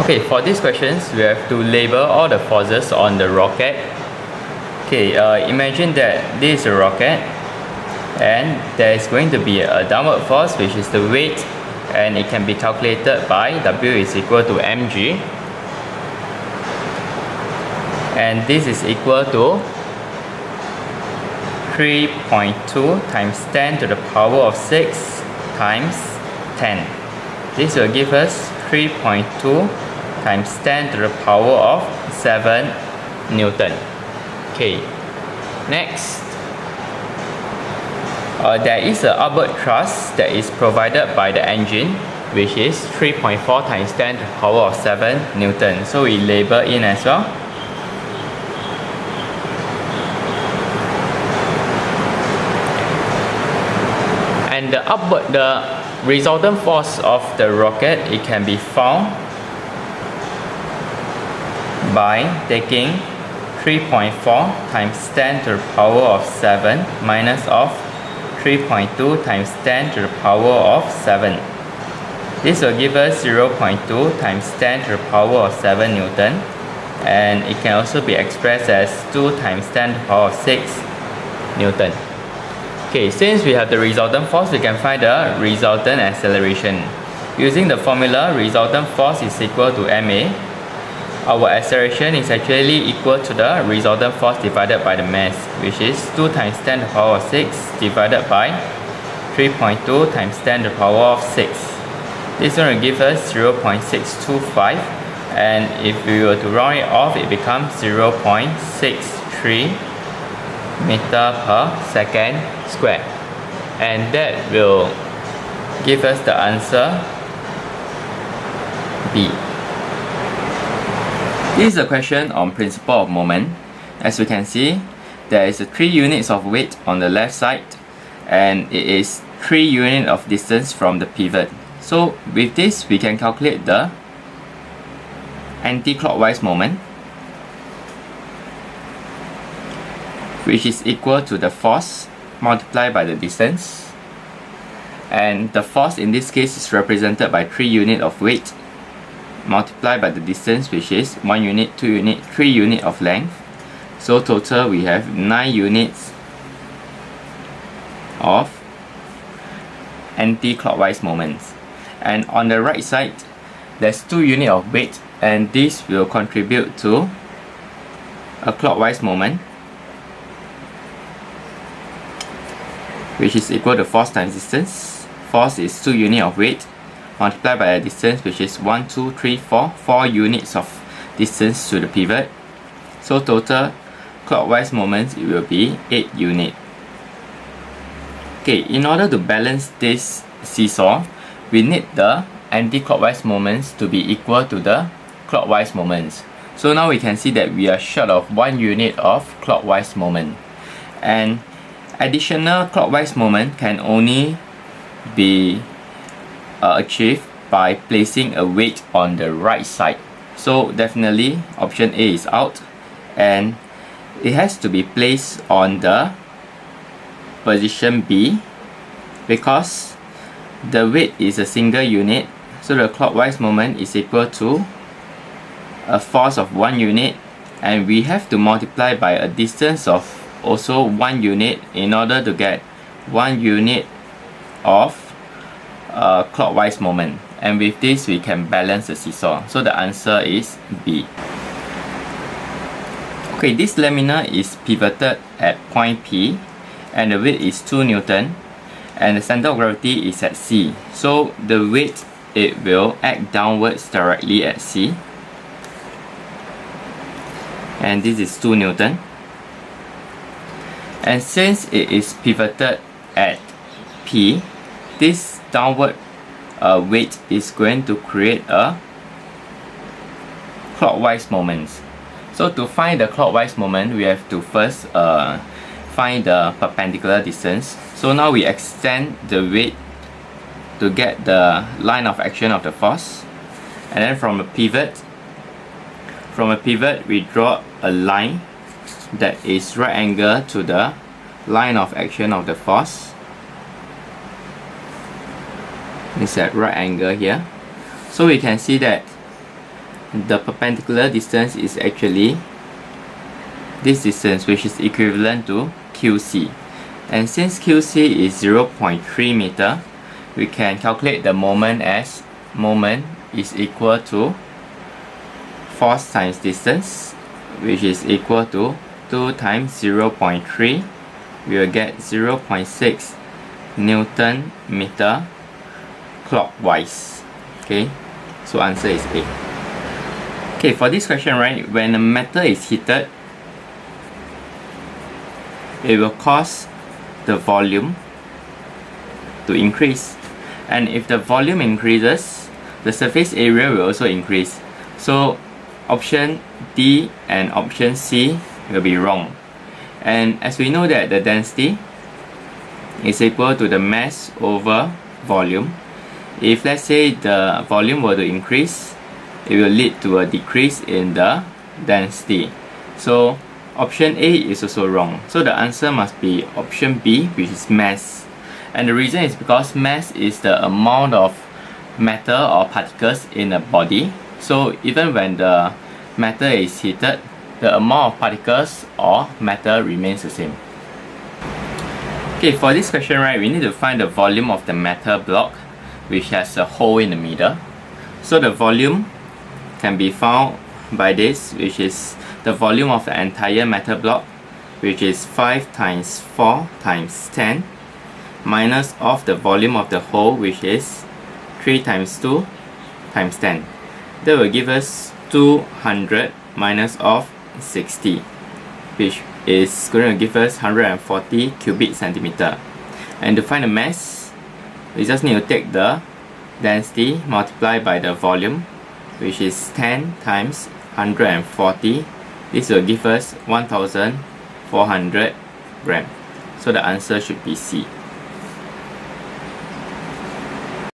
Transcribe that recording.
Okay, for these questions, we have to label all the forces on the rocket. Okay, imagine that this is a rocket and there is going to be a downward force, which is the weight, and it can be calculated by W is equal to mg, and this is equal to 3.2 times 10 to the power of 6 times 10. This will give us 3.2 times 10 to the power of 7 Newton. Okay, next, there is an upward thrust that is provided by the engine, which is 3.4 times 10 to the power of 7 Newton. So we label in as well. And the resultant force of the rocket, it can be found by taking 3.4 times 10 to the power of 7 minus of 3.2 times 10 to the power of 7. This will give us 0.2 times 10 to the power of 7 Newton, and it can also be expressed as 2 times 10 to the power of 6 Newton. Okay, since we have the resultant force, we can find the resultant acceleration. Using the formula, resultant force is equal to ma. Our acceleration is actually equal to the resultant force divided by the mass, which is 2 times 10 to the power of 6 divided by 3.2 times 10 to the power of 6. This one will give us 0.625, and if we were to round it off, it becomes 0.63 meter per second square, and that will give us the answer B. This is a question on principle of moment. As you can see, there is 3 units of weight on the left side, and it is 3 units of distance from the pivot. So with this, we can calculate the anti-clockwise moment, which is equal to the force multiplied by the distance, and the force in this case is represented by 3 units of weight multiplied by the distance, which is 1 unit, 2 unit, 3 units of length. So total we have 9 units of anti-clockwise moments. And on the right side, there's 2 units of weight, and this will contribute to a clockwise moment, which is equal to force times distance. Force is 2 units of weight multiplied by the distance, which is 1, 2, 3, 4 units of distance to the pivot. So total clockwise moments, it will be 8 units. Okay, in order to balance this seesaw, we need the anti-clockwise moments to be equal to the clockwise moments. So now we can see that we are short of 1 unit of clockwise moment, and additional clockwise moment can only be achieved by placing a weight on the right side. So definitely option A is out, and it has to be placed on the position B, because the weight is a single unit, so the clockwise moment is equal to a force of 1 unit, and we have to multiply by a distance of also 1 unit in order to get 1 unit of clockwise moment, and with this we can balance the seesaw. So the answer is B. Okay, this laminar is pivoted at point P, and the weight is 2 Newton, and the center of gravity is at C. So the weight, it will act downwards directly at C, and this is 2 Newton. And since it is pivoted at P, this downward weight is going to create a clockwise moment. So to find the clockwise moment, we have to first find the perpendicular distance. So now we extend the weight to get the line of action of the force, and then from a pivot we draw a line that is right angle to the line of action of the force. It's at right angle here. So we can see that the perpendicular distance is actually this distance, which is equivalent to QC. And since QC is 0.3 meter, we can calculate the moment as moment is equal to force times distance, which is equal to 2 times 0.3. We will get 0.6 Newton meter clockwise. Okay, so answer is A. Okay, for this question, right, when a metal is heated, it will cause the volume to increase, and if the volume increases, the surface area will also increase. So option D and option C will be wrong. And as we know that the density is equal to the mass over volume, if let's say the volume were to increase, it will lead to a decrease in the density. So option A is also wrong. So the answer must be option B, which is mass. And the reason is because mass is the amount of matter or particles in a body. So even when the matter is heated, the amount of particles or matter remains the same. Okay, for this question, right, we need to find the volume of the metal block, which has a hole in the middle. So the volume can be found by this, which is the volume of the entire metal block, which is 5 times 4 times 10, minus of the volume of the hole, which is 3 times 2 times 10. That will give us 200 minus of 60, which is going to give us 140 cubic centimeter. And to find the mass, we just need to take the density multiplied by the volume, which is 10 times 140. This will give us 1400 grams. So the answer should be C.